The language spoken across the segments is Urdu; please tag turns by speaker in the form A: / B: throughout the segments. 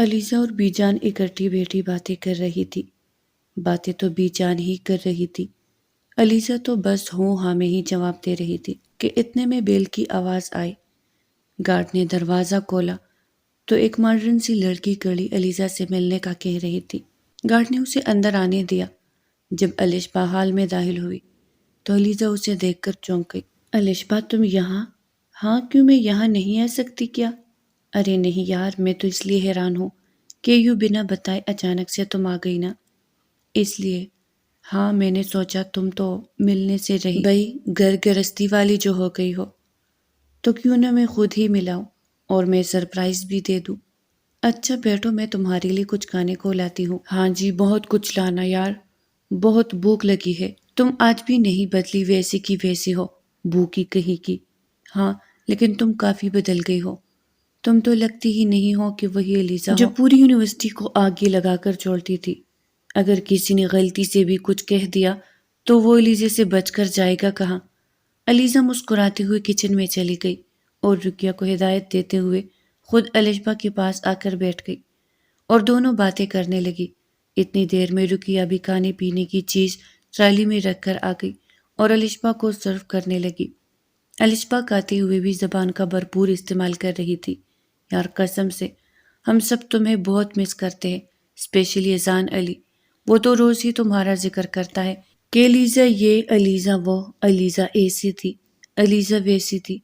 A: علیزہ اور بی جان اکٹھی بیٹھی باتیں کر رہی تھی۔ باتیں تو بی جان ہی کر رہی تھی، علیزہ تو بس ہوں ہاں میں ہی جواب دے رہی تھی کہ اتنے میں بیل کی آواز آئی۔ گارڈ نے دروازہ کھولا تو ایک ماڈرن سی لڑکی کڑی علیزہ سے ملنے کا کہہ رہی تھی۔ گارڈ نے اسے اندر آنے دیا۔ جب الشبا حال میں داخل ہوئی تو علیزہ اسے دیکھ کر چونک گئی۔ الشبا تم یہاں؟ ہاں کیوں میں یہاں نہیں آ سکتی کیا؟ ارے نہیں یار، میں تو اس لیے حیران ہوں کہ یوں بنا بتائے اچانک سے تم آ گئی نا، اس لیے۔ ہاں میں نے سوچا تم تو ملنے سے رہی بھئی گھر گرستی والی جو ہو گئی ہو تو کیوں نہ میں خود ہی ملاؤں اور میں سرپرائز بھی دے دوں۔ اچھا بیٹھو، میں تمہارے لیے کچھ کھانے کو لاتی ہوں۔ ہاں جی بہت کچھ لانا یار، بہت بھوک لگی ہے۔ تم آج بھی نہیں بدلی، ویسی کی ویسی ہو، بھوکی کہیں کی۔ ہاں لیکن تم کافی بدل گئی ہو، تم تو لگتی ہی نہیں ہو کہ وہی علیزہ ہو جو پوری یونیورسٹی کو آگے لگا کر چھوڑتی تھی۔ اگر کسی نے غلطی سے بھی کچھ کہہ دیا تو وہ علیزہ سے بچ کر جائے گا کہاں؟ علیزہ مسکراتے ہوئے کچن میں چلی گئی اور رقیہ کو ہدایت دیتے ہوئے خود الشبا کے پاس آ کر بیٹھ گئی اور دونوں باتیں کرنے لگی۔ اتنی دیر میں رقیہ بھی کھانے پینے کی چیز ٹرالی میں رکھ کر آ گئی اور الشبا کو سرو کرنے لگی۔ الشبا کھاتے ہوئے بھی زبان کا بھرپور استعمال کر رہی تھی۔ یار قسم سے ہم سب تمہیں بہت مس کرتے ہیں، اسپیشلی اذان علی، وہ تو روز ہی تمہارا ذکر کرتا ہے کہ علیزہ یہ، علیزہ وہ، علیزہ ایسی تھی، علیزہ ویسی تھی۔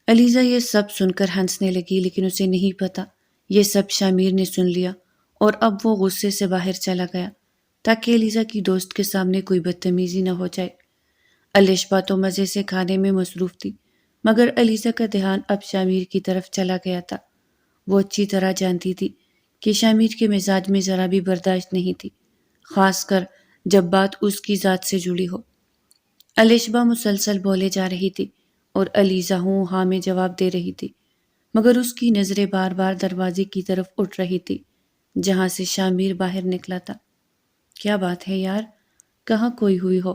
A: علیزہ یہ سب سن کر ہنسنے لگی، لیکن اسے نہیں پتا یہ سب شامیر نے سن لیا اور اب وہ غصے سے باہر چلا گیا تاکہ علیزہ کی دوست کے سامنے کوئی بدتمیزی نہ ہو جائے۔ الشبا تو مزے سے کھانے میں مصروف تھی، مگر علیزہ کا دھیان اب شامیر کی طرف چلا گیا تھا۔ وہ اچھی طرح جانتی تھی کہ شامیر کے مزاج میں ذرا بھی برداشت نہیں تھی، خاص کر جب بات اس کی ذات سے جڑی ہو۔ الشبا مسلسل بولے جا رہی تھی اور علیزہ ہوں ہاں میں جواب دے رہی تھی، مگر اس کی نظریں بار بار دروازے کی طرف اٹھ رہی تھی جہاں سے شامیر باہر نکلا تھا۔ کیا بات ہے یار، کہاں کوئی ہوئی ہو؟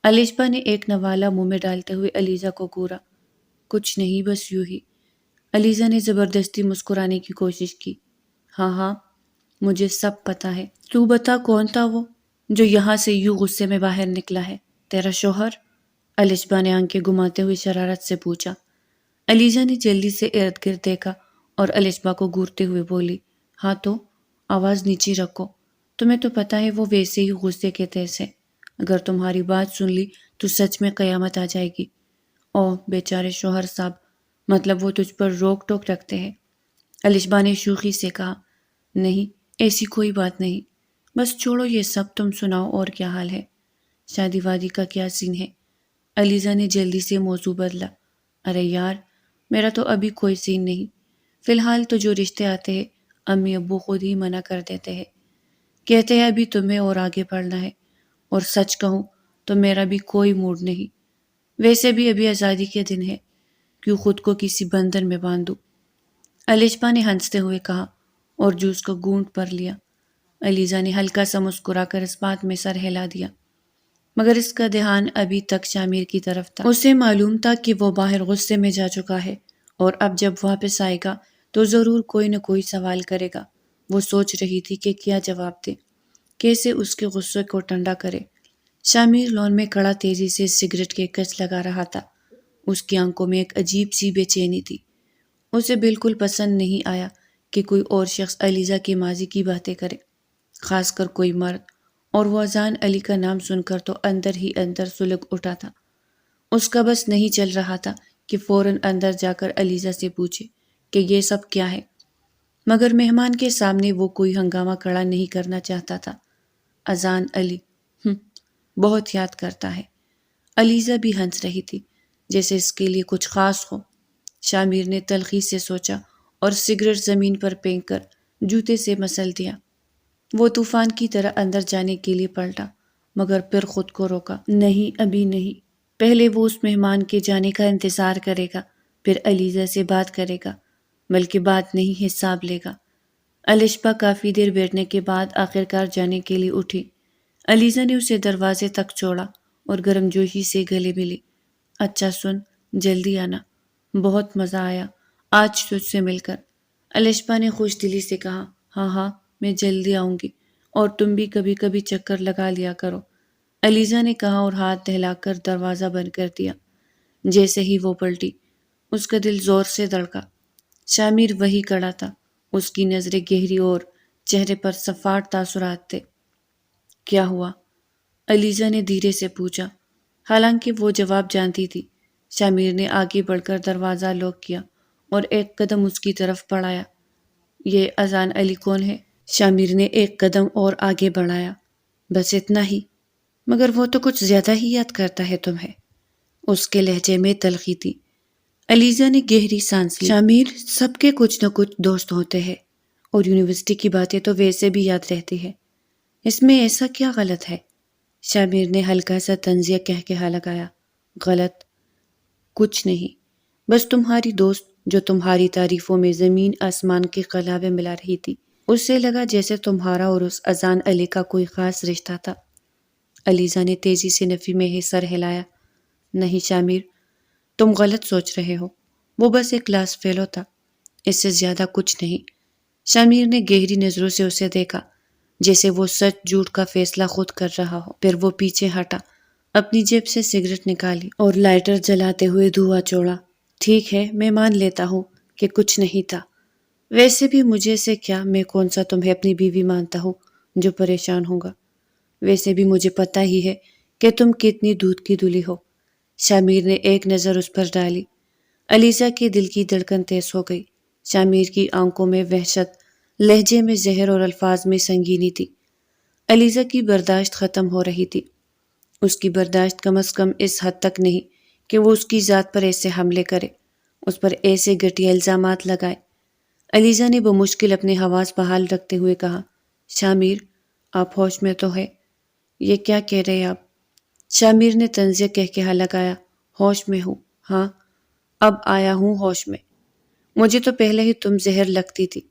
A: الشبا نے ایک نوالہ منہ میں ڈالتے ہوئے علیزہ کو گھورا۔ کچھ نہیں، بس یوں ہی۔ علیزہ نے زبردستی مسکرانے کی کوشش کی۔ ہاں ہاں مجھے سب پتا ہے، تو بتا کون تھا وہ جو یہاں سے یوں غصے میں باہر نکلا ہے؟ تیرا شوہر؟ الشبا نے آنکھیں گھماتے ہوئے شرارت سے پوچھا۔ علیزہ نے جلدی سے ارد گرد دیکھا اور الشبا کو گھورتے ہوئے بولی، ہاں تو آواز نیچی رکھو، تمہیں تو پتا ہے وہ ویسے ہی غصے کے تیز ہے، اگر تمہاری بات سن لی تو سچ میں قیامت آ جائے گی۔ اوہ بیچارے شوہر صاحب، مطلب وہ تجھ پر روک ٹوک رکھتے ہیں؟ الشبا نے شوخی سے کہا۔ نہیں ایسی کوئی بات نہیں، بس چھوڑو یہ سب، تم سناؤ اور کیا حال ہے؟ شادی وادی کا کیا سین ہے؟ علیزہ نے جلدی سے موضوع بدلا۔ ارے یار میرا تو ابھی کوئی سین نہیں، فی الحال تو جو رشتے آتے ہیں امی ابو خود ہی منع کر دیتے ہیں، کہتے ہیں ابھی تمہیں اور آگے پڑھنا ہے، اور سچ کہوں تو میرا بھی کوئی موڈ نہیں، ویسے بھی ابھی آزادی کے دن ہے، کیوں خود کو کسی بندھن میں باندھوں؟ الشبا نے ہنستے ہوئے کہا اور جوس کو گھونٹ پر لیا۔ علیزہ نے ہلکا سا مسکرا کر اس بات میں سر ہلا دیا، مگر اس کا دھیان ابھی تک شامیر کی طرف تھا۔ اسے معلوم تھا کہ وہ باہر غصے میں جا چکا ہے اور اب جب واپس آئے گا تو ضرور کوئی نہ کوئی سوال کرے گا۔ وہ سوچ رہی تھی کہ کیا جواب دے، کیسے اس کے غصے کو ٹھنڈا کرے۔ شامیر لون میں کھڑا تیزی سے سگریٹ کے کچ لگا رہا تھا۔ اس کی آنکھوں میں ایک عجیب سی بے چینی تھی۔ اسے بالکل پسند نہیں آیا کہ کوئی اور شخص علیزہ کے ماضی کی باتیں کرے، خاص کر کوئی مرد، اور وہ اذان علی کا نام سن کر تو اندر ہی اندر سلگ اٹھا تھا۔ اس کا بس نہیں چل رہا تھا کہ فوراً اندر جا کر علیزہ سے پوچھے کہ یہ سب کیا ہے، مگر مہمان کے سامنے وہ کوئی ہنگامہ کھڑا نہیں کرنا چاہتا تھا۔ اذان علی، بہت یاد کرتا ہے۔ علیزہ بھی ہنس رہی تھی جیسے اس کے لیے کچھ خاص ہو۔ شامیر نے تلخی سے سوچا اور سگریٹ زمین پر پھینک کر جوتے سے مسل دیا۔ وہ طوفان کی طرح اندر جانے کے لیے پلٹا، مگر پھر خود کو روکا۔ نہیں ابھی نہیں، پہلے وہ اس مہمان کے جانے کا انتظار کرے گا، پھر علیزہ سے بات کرے گا، بلکہ بات نہیں حساب لے گا۔ الشبا کافی دیر بیٹھنے کے بعد آخرکار جانے کے لیے اٹھی۔ علیزہ نے اسے دروازے تک چھوڑا اور گرم جوشی سے گلے ملی۔ اچھا سن، جلدی آنا، بہت مزہ آیا آج تجھ سے مل کر، الشبا نے خوش دلی سے کہا ہاں ہاں، میں جلدی آؤں گی، اور تم بھی کبھی کبھی چکر لگا لیا کرو، علیزہ نے کہا اور ہاتھ ہلا کر دروازہ بند کر دیا۔ جیسے ہی وہ پلٹی، اس کا دل زور سے دھڑکا۔ شامیر وہی کڑا تھا، اس کی نظریں گہری اور چہرے پر صفاٹ تاثرات تھے۔ کیا ہوا؟ علیزہ نے دھیرے سے پوچھا، حالانکہ وہ جواب جانتی تھی۔ شامیر نے آگے بڑھ کر دروازہ لاک کیا اور ایک قدم اس کی طرف بڑھایا۔ یہ اذان علی کون ہے؟ شامیر نے ایک قدم اور آگے بڑھایا۔ بس اتنا ہی؟ مگر وہ تو کچھ زیادہ ہی یاد کرتا ہے تمہیں۔ اس کے لہجے میں تلخی تھی۔ علیزہ نے گہری سانس لی۔ شامیر، سب کے کچھ نہ کچھ دوست ہوتے ہیں، اور یونیورسٹی کی باتیں تو ویسے بھی یاد رہتی ہے، اس میں ایسا کیا غلط ہے؟ شامیر نے ہلکا سا طنزیہ کہا لگایا۔ غلط کچھ نہیں، بس تمہاری دوست جو تمہاری تعریفوں میں زمین آسمان کے قلابے ملا رہی تھی، اس سے لگا جیسے تمہارا اور اس اذان علی کا کوئی خاص رشتہ تھا۔ علیزہ نے تیزی سے نفی میں ہی سر ہلایا۔ نہیں شامیر، تم غلط سوچ رہے ہو، وہ بس ایک کلاس فیلو تھا، اس سے زیادہ کچھ نہیں۔ شامیر نے گہری نظروں سے اسے دیکھا، جیسے وہ سچ جھوٹ کا فیصلہ خود کر رہا ہو۔ پھر وہ پیچھے ہٹا، اپنی جیب سے سگریٹ نکالی اور لائٹر جلاتے ہوئے دھواں چھوڑا۔ ٹھیک ہے، میں مان لیتا ہوں کہ کچھ نہیں تھا، ویسے بھی مجھے سے کیا، میں کون سا تمہیں اپنی بیوی مانتا ہوں جو پریشان ہوگا؟ ویسے بھی مجھے پتہ ہی ہے کہ تم کتنی دودھ کی دھلی ہو۔ شامیر نے ایک نظر اس پر ڈالی۔ علیزہ کے دل کی دھڑکن تیز ہو گئی۔ شامیر کی آنکھوں میں وحشت، لہجے میں زہر اور الفاظ میں سنگینی تھی۔ علیزہ کی برداشت ختم ہو رہی تھی۔ اس کی برداشت کم از کم اس حد تک نہیں کہ وہ اس کی ذات پر ایسے حملے کرے، اس پر ایسے گھٹیا الزامات لگائے۔ علیزہ نے بمشکل اپنے حواس بحال رکھتے ہوئے کہا، شامیر، آپ ہوش میں تو ہے؟ یہ کیا کہہ رہے آپ؟ شامیر نے طنزیہ کہا لگایا، ہوش میں ہوں، ہاں، اب آیا ہوں ہوش میں۔ مجھے تو پہلے ہی تم زہر لگتی تھی،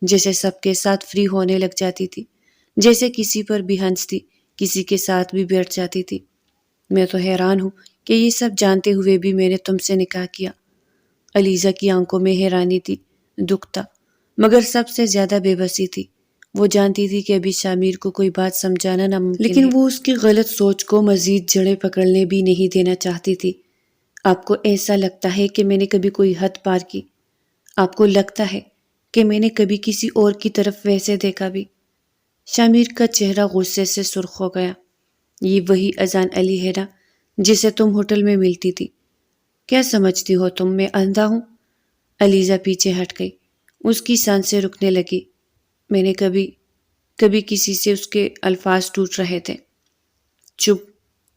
A: جیسے سب کے ساتھ فری ہونے لگ جاتی تھی، جیسے کسی پر بھی ہنستی، کسی کے ساتھ بھی بیٹھ جاتی تھی۔ میں تو حیران ہوں کہ یہ سب جانتے ہوئے بھی میں نے تم سے نکاح کیا۔ علیزہ کی آنکھوں میں حیرانی تھی، دکھ تھا، مگر سب سے زیادہ بے بسی تھی۔ وہ جانتی تھی کہ ابھی شامیر کو کوئی بات سمجھانا ناممکن ہے، لیکن وہ اس کی غلط سوچ کو مزید جڑیں پکڑنے بھی نہیں دینا چاہتی تھی۔ آپ کو ایسا لگتا ہے کہ میں نے کبھی کوئی حد پار کی؟ آپ کو لگتا ہے کہ میں نے کبھی کسی اور کی طرف ویسے دیکھا بھی؟ شامیر کا چہرہ غصے سے سرخ ہو گیا۔ یہ وہی اذان علی ہے نا جسے تم ہوٹل میں ملتی تھی؟ کیا سمجھتی ہو تم میں اندھا ہوں؟ علیزہ پیچھے ہٹ گئی، اس کی سانسیں رکنے لگی۔ میں نے کبھی کسی سے، اس کے الفاظ ٹوٹ رہے تھے۔ چپ!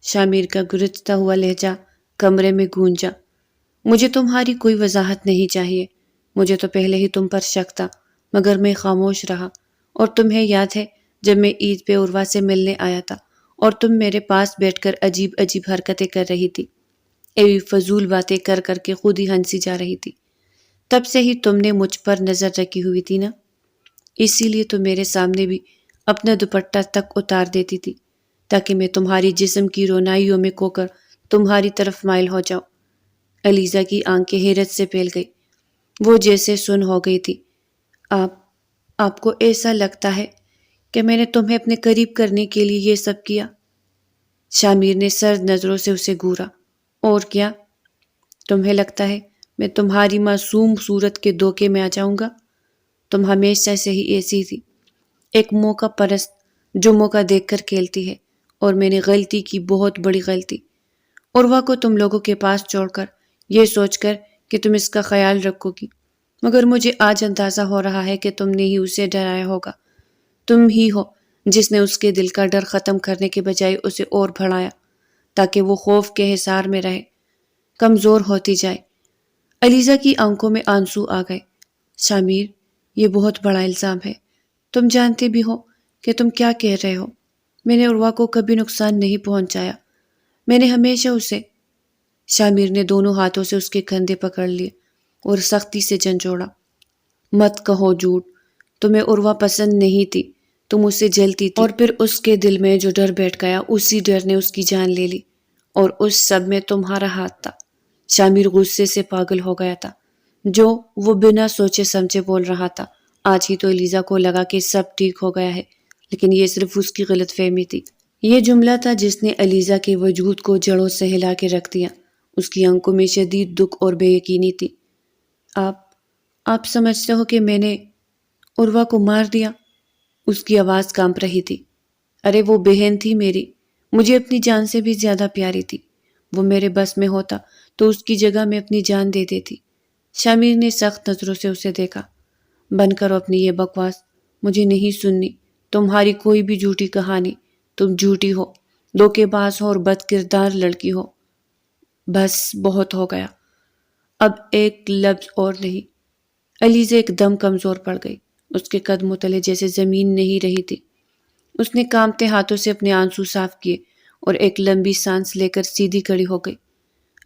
A: شامیر کا گرجتا ہوا لہجہ کمرے میں گونجا۔ مجھے تمہاری کوئی وضاحت نہیں چاہیے، مجھے تو پہلے ہی تم پر شک تھا، مگر میں خاموش رہا۔ اور تمہیں یاد ہے جب میں عید پہ عروہ سے ملنے آیا تھا اور تم میرے پاس بیٹھ کر عجیب عجیب حرکتیں کر رہی تھی، ایویں فضول باتیں کر کر کے خود ہی ہنسی جا رہی تھی، تب سے ہی تم نے مجھ پر نظر رکھی ہوئی تھی نا؟ اسی لیے تو میرے سامنے بھی اپنا دوپٹہ تک اتار دیتی تھی، تاکہ میں تمہاری جسم کی رونائیوں میں کھو کر تمہاری طرف مائل ہو جاؤں۔ علیزہ کی آنکھیں حیرت سے پھیل گئی، وہ جیسے سن ہو گئی تھی۔ آپ کو ایسا لگتا ہے کہ میں نے تمہیں اپنے قریب کرنے کے لیے یہ سب کیا؟ شامیر نے سرد نظروں سے اسے گھورا۔ اور کیا؟ تمہیں لگتا ہے میں تمہاری معصوم صورت کے دھوکے میں آ جاؤں گا؟ تم ہمیشہ سے ہی ایسی تھی، ایک موقع پرست جو موقع دیکھ کر کھیلتی ہے، اور میں نے غلطی کی، بہت بڑی غلطی، عروہ کو تم لوگوں کے پاس چھوڑ کر، یہ سوچ کر کہ تم اس کا خیال رکھو گی، مگر مجھے آج اندازہ ہو رہا ہے کہ تم نے ہی اسے ڈرایا ہوگا۔ تم ہی ہو جس نے اس کے دل کا ڈر ختم کرنے کے بجائے اسے اور بڑھایا، تاکہ وہ خوف کے حصار میں رہے، کمزور ہوتی جائے۔ علیزہ کی آنکھوں میں آنسو آ گئے۔ شامیر، یہ بہت بڑا الزام ہے، تم جانتے بھی ہو کہ تم کیا کہہ رہے ہو۔ میں نے عروہ کو کبھی نقصان نہیں پہنچایا، میں نے ہمیشہ اسے… شامیر نے دونوں ہاتھوں سے اس کے کندھے پکڑ لیے اور سختی سے جھنجھوڑا۔ مت کہو جھوٹ، تمہیں عروہ پسند نہیں تھی، تم اس سے جلتی تھی، اور پھر اس کے دل میں جو ڈر بیٹھ گیا، اسی ڈر نے اس کی جان لے لی، اور اس سب میں تمہارا ہاتھ تھا۔ شامیر غصے سے پاگل ہو گیا تھا۔ جو وہ بنا سوچے سمجھے بول رہا تھا، آج ہی تو الیزا کو لگا کہ سب ٹھیک ہو گیا ہے، لیکن یہ صرف اس کی غلط فہمی تھی۔ یہ جملہ تھا جس نے الیزا کے وجود کو جڑوں سے ہلا کے رکھ دیا۔ اس کی آنکھوں میں شدید دکھ اور بے یقینی تھی۔ آپ سمجھتے ہو کہ میں نے عروہ کو مار دیا؟ اس کی آواز کانپ رہی تھی۔ ارے وہ بہن تھی میری، مجھے اپنی جان سے بھی زیادہ پیاری تھی۔ وہ میرے بس میں ہوتا تو اس کی جگہ میں اپنی جان دے دیتی۔ شامیر نے سخت نظروں سے اسے دیکھا۔ بند کرو اپنی یہ بکواس، مجھے نہیں سننی تمہاری کوئی بھی جھوٹی کہانی۔ تم جھوٹی ہو، دھوکے باز ہو اور بد کردار لڑکی ہو۔ بس بہت ہو گیا، اب ایک لفظ اور نہیں۔ الیزا ایک دم کمزور پڑ گئی، اس کے قدموں تلے جیسے زمین نہیں رہی تھی۔ اس نے کانپتے ہاتھوں سے اپنے آنسو صاف کیے اور ایک لمبی سانس لے کر سیدھی کھڑی ہو گئی۔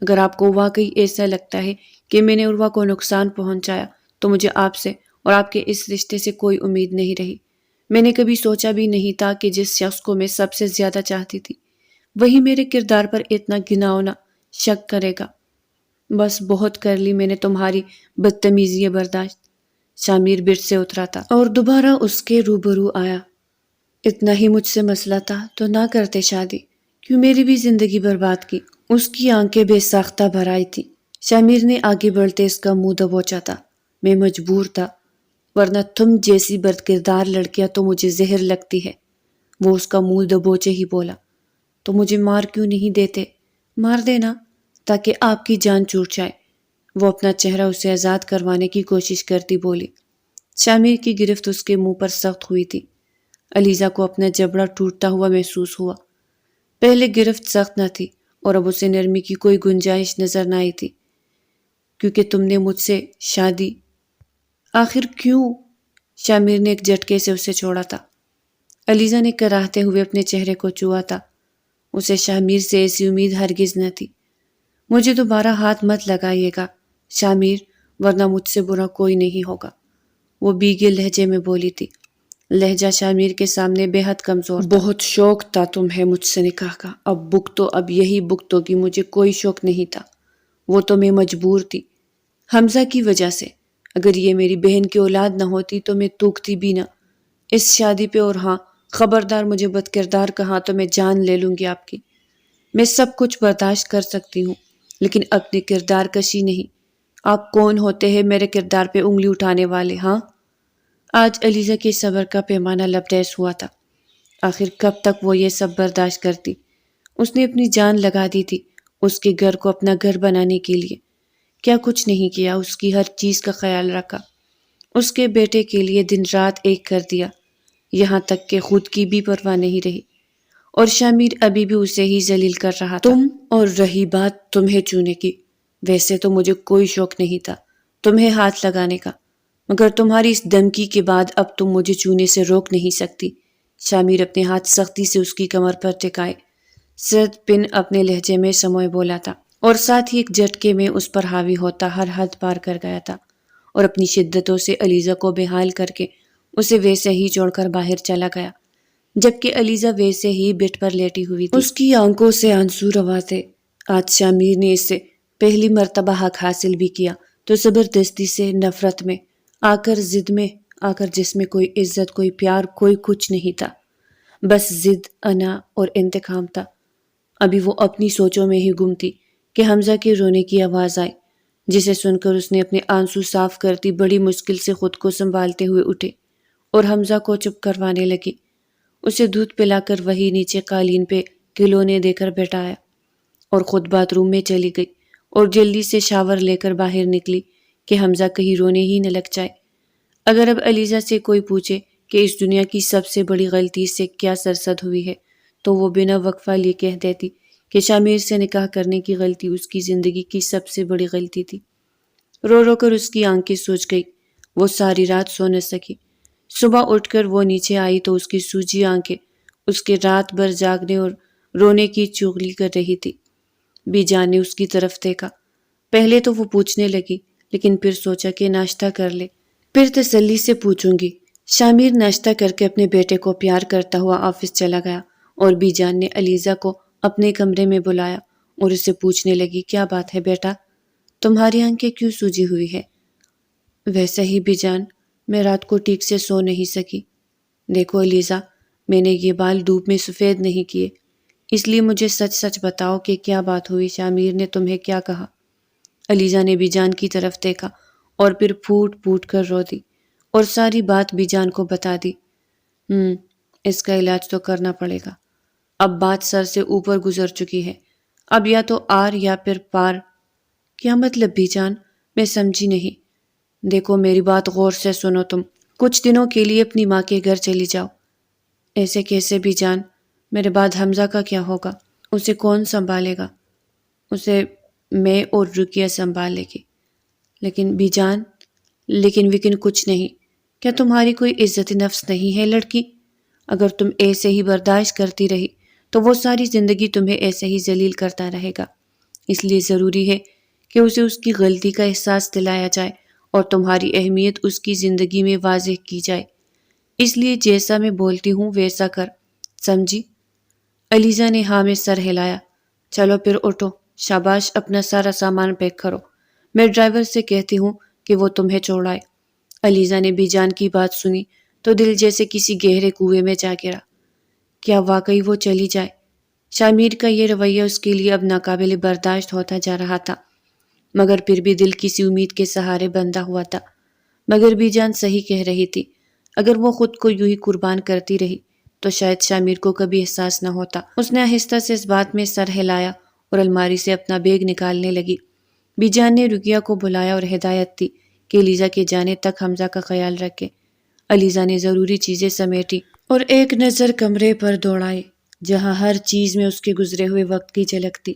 A: اگر آپ کو واقعی ایسا لگتا ہے کہ میں نے عروہ کو نقصان پہنچایا تو مجھے آپ سے اور آپ کے اس رشتے سے کوئی امید نہیں رہی۔ میں نے کبھی سوچا بھی نہیں تھا کہ جس شخص کو میں سب سے زیادہ چاہتی تھی وہی میرے کردار پر اتنا گھناؤنا شک کرے گا۔ بس بہت کر لی میں نے تمہاری بدتمیزی برداشت۔ شامیر برج سے اترا تھا اور دوبارہ اس کے روبرو آیا۔ اتنا ہی مجھ سے مسئلہ تھا تو نہ کرتے شادی، کیوں میری بھی زندگی برباد کی؟ اس کی آنکھیں بے ساختہ بھر آئی تھی۔ شامیر نے آگے بڑھتے اس کا منہ دبوچا تھا۔ میں مجبور تھا، ورنہ تم جیسی بد کردار لڑکیاں تو مجھے زہر لگتی ہے۔ وہ اس کا منہ دبوچے ہی بولا، تو مجھے مار کیوں نہیں دیتے؟ مار دینا تاکہ آپ کی جان چھوٹ جائے۔ وہ اپنا چہرہ اسے آزاد کروانے کی کوشش کرتی بولی۔ شامیر کی گرفت اس کے منہ پر سخت ہوئی تھی۔ الیزا کو اپنا جبڑا ٹوٹتا ہوا محسوس ہوا۔ پہلے گرفت سخت نہ تھی اور اب اسے نرمی کی کوئی گنجائش نظر نہ آئی تھی۔ کیونکہ تم نے مجھ سے شادی؟ آخر کیوں؟ شامیر نے ایک جھٹکے سے اسے چھوڑا تھا۔ الیزا نے کراہتے ہوئے اپنے چہرے کو چھوا تھا۔ اسے شامیر سے ایسی امید ہرگز نہ تھی۔ مجھے دوبارہ ہاتھ مت لگائیے گا شامیر، ورنہ مجھ سے برا کوئی نہیں ہوگا، وہ بیگے لہجے میں بولی تھی۔ لہجہ شامیر کے سامنے بے حد کمزور تھا۔ بہت شوق تھا تمہیں مجھ سے نکاح کا، اب یہی بک ہوگی۔ مجھے کوئی شوق نہیں تھا، وہ تو میں مجبور تھی، حمزہ کی وجہ سے۔ اگر یہ میری بہن کی اولاد نہ ہوتی تو میں توکتی بھی نہ اس شادی پہ۔ اور ہاں، خبردار مجھے بد کردار کہا تو میں جان لے لوں گی آپ کی۔ میں سب کچھ برداشت کر سکتی ہوں، لیکن اپنے کردار کشی نہیں۔ آپ کون ہوتے ہیں میرے کردار پہ انگلی اٹھانے والے؟ ہاں؟ آج الیزا کے صبر کا پیمانہ لبریز ہوا تھا۔ آخر کب تک وہ یہ سب برداشت کرتی؟ اس نے اپنی جان لگا دی تھی اس کے گھر کو اپنا گھر بنانے کے لیے۔ کیا کچھ نہیں کیا، اس کی ہر چیز کا خیال رکھا، اس کے بیٹے کے لیے دن رات ایک کر دیا، یہاں تک کہ خود کی بھی پرواہ نہیں رہی۔ اور شامیر ابھی بھی اسے ہی ذلیل کر رہا تھا۔ اور رہی بات تمہیں چونے کی، ویسے تو مجھے کوئی شوق نہیں تھا تمہیں ہاتھ لگانے کا، مگر تمہاری اس دھمکی کے بعد اب تم مجھے چونے سے روک نہیں سکتی۔ شامیر اپنے ہاتھ سختی سے اس کی کمر پر ٹکائے، سرد پن اپنے لہجے میں سموئے بولا تھا، اور ساتھ ہی ایک جھٹکے میں اس پر حاوی ہوتا ہر حد پار کر گیا تھا، اور اپنی شدتوں سے الیزا کو بحال کر کے اسے ویسے ہی چھوڑ کر باہر چلا گیا، جبکہ الیزا ویسے ہی بٹ پر لیٹی ہوئی تھی۔ اس کی آنکھوں سے آنسو روا تھے۔ آج شامیر نے اس سے پہلی مرتبہ حق حاصل بھی کیا تو زبردستی سے، نفرت میں آ کر، ضد میں آ کر، جس میں کوئی عزت، کوئی پیار، کوئی کچھ نہیں تھا، بس ضد، انا اور انتقام تھا۔ ابھی وہ اپنی سوچوں میں ہی گم تھی کہ حمزہ کے رونے کی آواز آئی، جسے سن کر اس نے اپنے آنسو صاف کرتی بڑی مشکل سے خود کو سنبھالتے ہوئے اٹھے اور حمزہ کو چپ کروانے لگی۔ اسے دودھ پلا کر وہی نیچے قالین پہ کھلونے دے کر بٹھایا اور خود باتھ روم میں چلی گئی اور جلدی سے شاور لے کر باہر نکلی کہ حمزہ کہیں رونے ہی نہ لگ جائے۔ اگر اب الیزا سے کوئی پوچھے کہ اس دنیا کی سب سے بڑی غلطی سے کیا سرزد ہوئی ہے تو وہ بنا وقفہ لیے کہہ دیتی کہ شامیر سے نکاح کرنے کی غلطی اس کی زندگی کی سب سے بڑی غلطی تھی۔ رو رو کر اس کی آنکھیں سوج گئی، وہ ساری رات سو نہ سکی۔ صبح اٹھ کر وہ نیچے آئی تو اس کی سوجی آنکھیں اس کے رات بھر جاگنے اور رونے کی چغلی کر رہی تھی۔ بی جان نے اس کی طرف دیکھا۔ پہلے تو وہ پوچھنے لگی، لیکن پھر سوچا کہ ناشتہ کر لے، پھر تسلی سے پوچھوں گی۔ شامیر ناشتہ کر کے اپنے بیٹے کو پیار کرتا ہوا آفس چلا گیا اور بی جان نے الیزا کو اپنے کمرے میں بلایا اور اسے پوچھنے لگی، کیا بات ہے بیٹا، تمہاری آنکھیں کیوں سوجی ہوئی ہے؟ ویسے ہی بی جان، میں رات کو ٹھیک سے سو نہیں سکی۔ دیکھو الیزا، میں نے یہ بال دھوپ میں سفید نہیں کیے، اس لیے مجھے سچ سچ بتاؤ کہ کیا بات ہوئی، شامیر نے تمہیں کیا کہا؟ الیزا نے بی جان کی طرف دیکھا اور پھر پھوٹ پھوٹ کر رو دی اور ساری بات بی جان کو بتا دی۔ اس کا علاج تو کرنا پڑے گا، اب بات سر سے اوپر گزر چکی ہے، اب یا تو آر یا پھر پار۔ کیا مطلب بی جان؟ میں سمجھی نہیں۔ دیکھو میری بات غور سے سنو، تم کچھ دنوں کے لیے اپنی ماں کے گھر چلی جاؤ۔ ایسے کیسے بی جان؟ میرے بعد حمزہ کا کیا ہوگا؟ اسے کون سنبھالے گا؟ اسے میں اور رقیہ سنبھال لے گی۔ لیکن بی جان، لیکن وکن کچھ نہیں۔ کیا تمہاری کوئی عزت نفس نہیں ہے لڑکی؟ اگر تم ایسے ہی برداشت کرتی رہی تو وہ ساری زندگی تمہیں ایسے ہی ذلیل کرتا رہے گا۔ اس لیے ضروری ہے کہ اسے اس کی غلطی کا احساس دلایا جائے اور تمہاری اہمیت اس کی زندگی میں واضح کی جائے۔ اس لیے جیسا میں بولتی ہوں ویسا کر، سمجھی؟ الیزا نے ہاں میں سر ہلایا۔ چلو پھر اٹھو، شاباش، اپنا سارا سامان پیک کرو، میں ڈرائیور سے کہتی ہوں کہ وہ تمہیں چھوڑائے۔ الیزا نے بی جان کی بات سنی تو دل جیسے کسی گہرے کنویں میں جا گرا۔ کیا واقعی وہ چلی جائے؟ شامیر کا یہ رویہ اس کے لیے اب ناقابل برداشت ہوتا جا رہا تھا، مگر پھر بھی دل کسی امید کے سہارے بندھا ہوا تھا۔ مگر بی جان صحیح کہہ رہی تھی، اگر وہ خود کو یوں ہی قربان کرتی رہی تو شاید شامیر کو کبھی احساس نہ ہوتا۔ اس نے آہستہ سے اس بات میں سر ہلایا اور الماری سے اپنا بیگ نکالنے لگی۔ بی جان نے رقیہ کو بلایا اور ہدایت دی کہ الیزا کے جانے تک حمزہ کا خیال رکھے۔ الیزا نے ضروری چیزیں سمیٹی اور ایک نظر کمرے پر دوڑائی جہاں ہر چیز میں اس کے گزرے ہوئے وقت کی جھلک تھی۔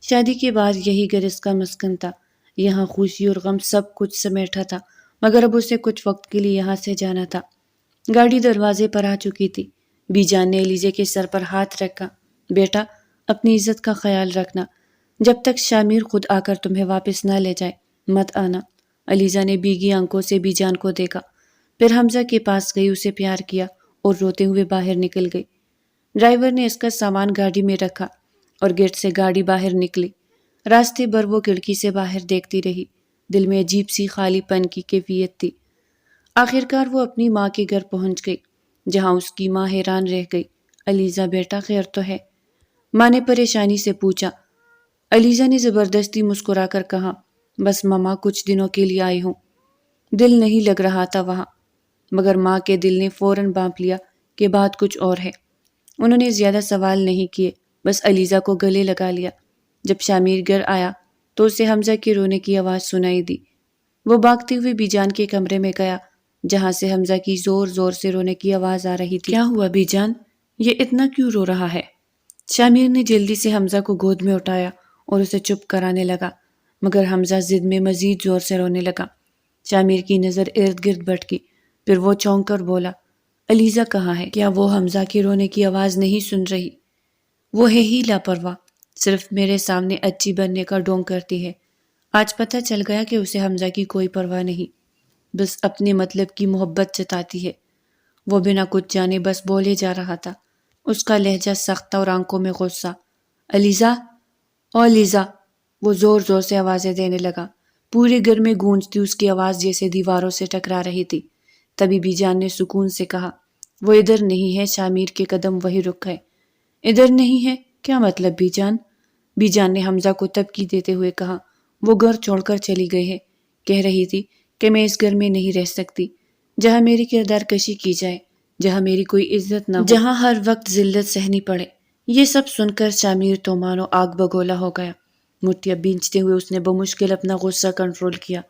A: شادی کے بعد یہی گھر اس کا مسکن تھا، یہاں خوشی اور غم سب کچھ سمیٹا تھا، مگر اب اسے کچھ وقت کے لیے یہاں سے جانا تھا۔ گاڑی دروازے پر آ چکی تھی۔ بی جان نے الیزا کے سر پر ہاتھ رکھا۔ بیٹا، اپنی عزت کا خیال رکھنا، جب تک شامیر خود آ کر تمہیں واپس نہ لے جائے مت آنا۔ الیزا نے بھیگی آنکھوں سے بی جان کو دیکھا، پھر حمزہ کے پاس گئی، اسے پیار کیا اور روتے ہوئے باہر نکل گئی۔ ڈرائیور نے اس کا سامان گاڑی میں رکھا اور گیٹ سے گاڑی باہر نکلی۔ راستے بھر وہ کھڑکی سے باہر دیکھتی رہی، دل میں عجیب سی خالی پن کی کیفیت تھی۔ آخرکار وہ اپنی ماں کے گھر پہنچ گئی، جہاں اس کی ماں حیران رہ گئی۔ الیزا بیٹا، خیر تو ہے؟ ماں نے پریشانی سے پوچھا۔ الیزا نے زبردستی مسکرا کر کہا، بس ماما کچھ دنوں کے لیے آئی ہوں، دل نہیں لگ رہا تھا وہاں۔ مگر ماں کے دل نے فوراً بانپ لیا کہ بات کچھ اور ہے۔ انہوں نے زیادہ سوال نہیں کیے، بس الیزا کو گلے لگا لیا۔ جب شامیر گھر آیا تو اسے حمزہ کے رونے کی آواز سنائی دی۔ وہ بھاگتے ہوئے بی جان کے کمرے میں گیا جہاں سے حمزہ کی زور زور سے رونے کی آواز آ رہی تھی۔ کیا ہوا بی جان؟ یہ اتنا کیوں رو رہا ہے؟ شامیر نے جلدی سے حمزہ کو گود میں اٹھایا اور اسے چپ کرانے لگا، مگر حمزہ ضد میں مزید زور سے رونے لگا۔ شامیر کی نظر ارد گرد بھٹکی، پھر وہ چونک کر بولا، الیزا کہاں ہے؟ کیا وہ حمزہ کی رونے کی آواز نہیں سن رہی؟ وہ ہے ہی لاپرواہ، صرف میرے سامنے اچھی بننے کا ڈھونگ کرتی ہے۔ آج پتہ چل گیا کہ اسے حمزہ کی کوئی پرواہ نہیں، بس اپنے مطلب کی محبت جتاتی ہے۔ وہ بنا کچھ جانے بس بولے جا رہا تھا، اس کا لہجہ سخت تھا اور آنکھوں میں غصہ۔ الیزا، او الیزا! وہ زور زور سے آوازیں دینے لگا، پورے گھر میں گونجتی اس کی آواز جیسے دیواروں سے ٹکرا رہی تھی۔ تبھی بی جان نے سکون سے کہا، وہ ادھر نہیں ہے۔ شامیر کے قدم وہی رک گئے۔ ادھر نہیں ہے؟ کیا مطلب بی جان؟ بی جان نے حمزہ کو تبکی دیتے ہوئے کہا، وہ گھر چھوڑ کر چلی گئی ہے، کہہ رہی تھی کہ میں اس گھر میں نہیں رہ سکتی جہاں میری کردار کشی کی جائے، جہاں میری کوئی عزت نہ ہو، جہاں ہر وقت ذلت سہنی پڑے۔ یہ سب سن کر شامیر تو مانو آگ بگولا ہو گیا۔ مٹھیاں بھینچتے ہوئے اس نے بمشکل اپنا غصہ کنٹرول کیا۔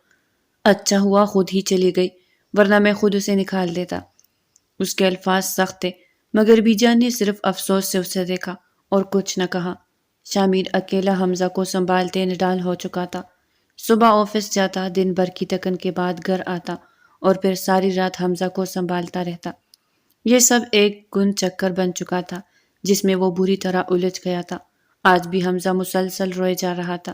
A: اچھا ہوا خود ہی چلی گئی، ورنہ میں خود اسے نکال دیتا۔ اس کے الفاظ سخت تھے، مگر بی جان نے صرف افسوس سے اسے دیکھا اور کچھ نہ کہا۔ شامیر اکیلا حمزہ کو سنبھالتے نڈال ہو چکا تھا۔ صبح آفس جاتا، دن بھر کی تھکن کے بعد گھر آتا اور پھر ساری رات حمزہ کو سنبھالتا رہتا۔ یہ سب ایک گن چکر بن چکا تھا جس میں وہ بری طرح الجھ گیا تھا۔ آج بھی حمزہ مسلسل روئے جا رہا تھا،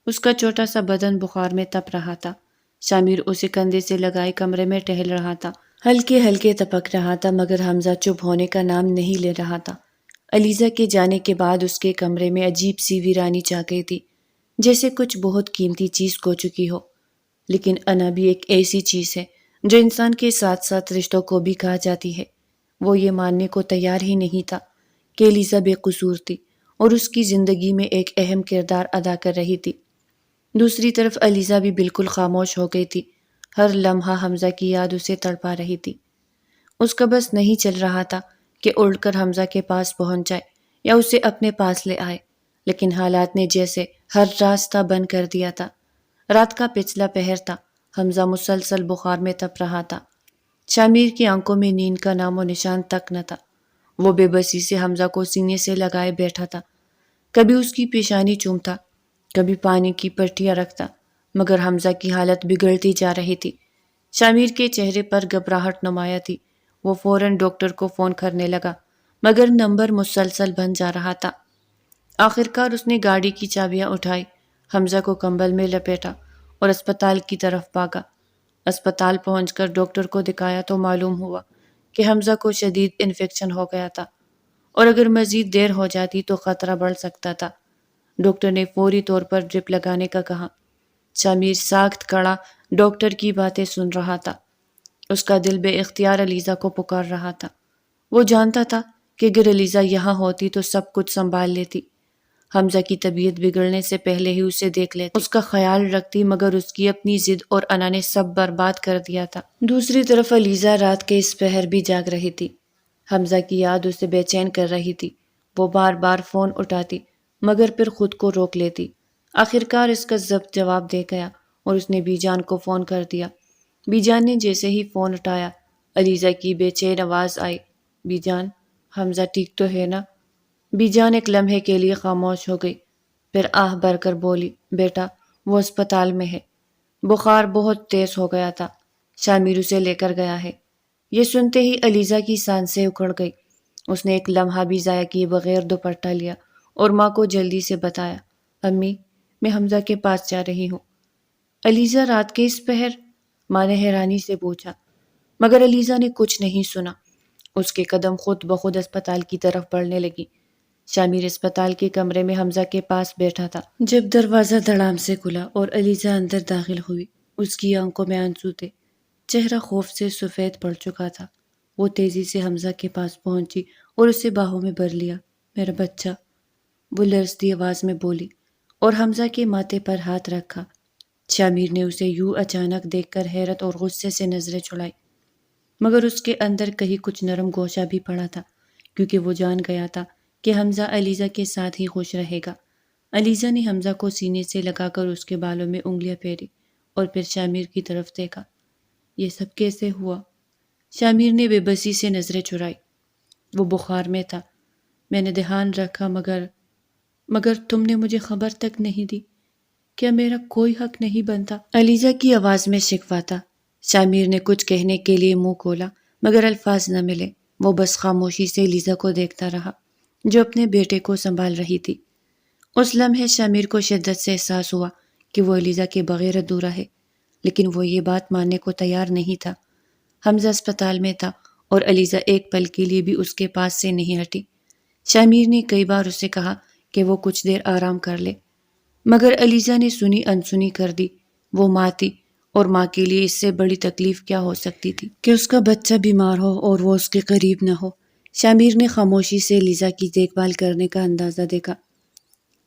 A: اس کا چھوٹا سا بدن بخار میں تپ رہا تھا۔ شامیر اسے کندھے سے لگائے کمرے میں ٹہل رہا تھا، ہلکے ہلکے تپک رہا تھا، مگر حمزہ چپ ہونے کا نام نہیں لے رہا تھا۔ الیزا کے جانے کے بعد اس کے کمرے میں عجیب سی ویرانی چھا گئی تھی، جیسے کچھ بہت قیمتی چیز کھو چکی ہو۔ لیکن انا بھی ایک ایسی چیز ہے جو انسان کے ساتھ ساتھ رشتوں کو بھی کہا جاتی ہے۔ وہ یہ ماننے کو تیار ہی نہیں تھا کہ الیزا بے قصور تھی اور اس کی زندگی میں ایک اہم کردار ادا کر رہی تھی۔ دوسری طرف الیزا بھی بالکل خاموش ہو گئی تھی۔ ہر لمحہ حمزہ کی یاد اسے تڑپا رہی تھی۔ اس کا بس نہیں چل رہا تھا کہ اڑ کر حمزہ کے پاس پہنچ جائے یا اسے اپنے پاس لے آئے، لیکن حالات نے جیسے ہر راستہ بند کر دیا تھا۔ رات کا پچھلا پہر تھا۔ حمزہ مسلسل بخار میں تپ رہا تھا۔ شامیر کی آنکھوں میں نیند کا نام و نشان تک نہ تھا۔ وہ بے بسی سے حمزہ کو سینے سے لگائے بیٹھا تھا، کبھی اس کی پیشانی چومتا، کبھی پانی کی پٹیاں رکھتا، مگر حمزہ کی حالت بگڑتی جا رہی تھی۔ شامیر کے چہرے پر گھبراہٹ نمایاں تھی۔ وہ فوراً ڈاکٹر کو فون کرنے لگا، مگر نمبر مسلسل بند جا رہا تھا۔ آخرکار اس نے گاڑی کی چابیاں اٹھائی، حمزہ کو کمبل میں لپیٹا اور اسپتال کی طرف بھاگا۔ اسپتال پہنچ کر ڈاکٹر کو دکھایا تو معلوم ہوا کہ حمزہ کو شدید انفیکشن ہو گیا تھا اور اگر مزید دیر ہو جاتی تو خطرہ بڑھ سکتا تھا۔ ڈاکٹر نے فوری طور پر ڈرپ لگانے کا کہا۔ شامیر ساکت کھڑا ڈاکٹر کی باتیں سن رہا تھا۔ اس کا دل بے اختیار الیزا کو پکار رہا تھا۔ وہ جانتا تھا کہ اگر الیزا یہاں ہوتی تو سب کچھ سنبھال لیتی، حمزہ کی طبیعت بگڑنے سے پہلے ہی اسے دیکھ لیتی، اس کا خیال رکھتی، مگر اس کی اپنی ضد اور انا نے سب برباد کر دیا تھا۔ دوسری طرف الیزا رات کے اس پہر بھی جاگ رہی تھی۔ حمزہ کی یاد اسے بے چین کر رہی تھی۔ وہ بار بار فون اٹھاتی، مگر پھر خود کو روک لیتی۔ آخرکار اس کا ضبط جواب دے گیا اور اس نے بی جان کو فون کر دیا۔ بی جان نے جیسے ہی فون اٹھایا، الیزا کی بے چین آواز آئی، بی جان، حمزہ ٹھیک تو ہے نا؟ بی جان ایک لمحے کے لیے خاموش ہو گئی، پھر آہ بھر کر بولی، بیٹا وہ اسپتال میں ہے، بخار بہت تیز ہو گیا تھا، شامیر اسے لے کر گیا ہے۔ یہ سنتے ہی الیزا کی سانسیں اکھڑ گئی۔ اس نے ایک لمحہ بھی ضائع کیے بغیر دوپٹہ لیا اور ماں کو جلدی سے بتایا، امی میں حمزہ کے پاس جا رہی ہوں۔ الیزا رات کے اس پہر؟ ماں نے حیرانی سے پوچھا، مگر الیزا نے کچھ نہیں سنا۔ اس کے قدم خود بخود اسپتال کی طرف بڑھنے لگی۔ شامیر اسپتال کے کمرے میں حمزہ کے پاس بیٹھا تھا۔ جب دروازہ دھڑام سے کھلا اور الیزا اندر داخل ہوئی، اس کی آنکھوں میں آنسو تھے، چہرہ خوف سے سفید پڑ چکا تھا۔ وہ تیزی سے حمزہ کے پاس پہنچی اور اسے باہوں میں بھر لیا۔ میرا بچہ، وہ لرزتی آواز میں بولی اور حمزہ کے ماتھے پر ہاتھ رکھا۔ شامیر نے اسے یوں اچانک دیکھ کر حیرت اور غصے سے نظریں چڑھائی، مگر اس کے اندر کہیں کچھ نرم گوشہ بھی پڑا تھا، کیونکہ وہ جان گیا تھا کہ حمزہ الیزا کے ساتھ ہی خوش رہے گا۔ الیزا نے حمزہ کو سینے سے لگا کر اس کے بالوں میں انگلیاں پھیری اور پھر شامیر کی طرف دیکھا۔ یہ سب کیسے ہوا؟ شامیر نے بے بسی سے نظریں چرائی۔ وہ بخار میں تھا، میں نے دھیان رکھا، مگر تم نے مجھے خبر تک نہیں دی۔ کیا میرا کوئی حق نہیں بنتا؟ الیزا کی آواز میں شکوہ تھا۔ شامیر نے کچھ کہنے کے لیے منہ کھولا، مگر الفاظ نہ ملے۔ وہ بس خاموشی سے الیزا کو دیکھتا رہا، جو اپنے بیٹے کو سنبھال رہی تھی۔ اس لمحے شامیر کو شدت سے احساس ہوا کہ وہ الیزا کے بغیر ادھورا ہے، لیکن وہ یہ بات ماننے کو تیار نہیں تھا۔ حمزہ اسپتال میں تھا اور الیزا ایک پل کے لیے بھی اس کے پاس سے نہیں ہٹی۔ شامیر نے کئی بار اسے کہا کہ وہ کچھ دیر آرام کر لے، مگر الیزا نے سنی انسنی کر دی۔ وہ ماں تھی اور ماں کے لیے اس سے بڑی تکلیف کیا ہو سکتی تھی کہ اس کا بچہ بیمار ہو اور وہ اس کے قریب نہ ہو۔ شامیر نے خاموشی سے الیزا کی دیکھ بھال کرنے کا اندازہ دیکھا۔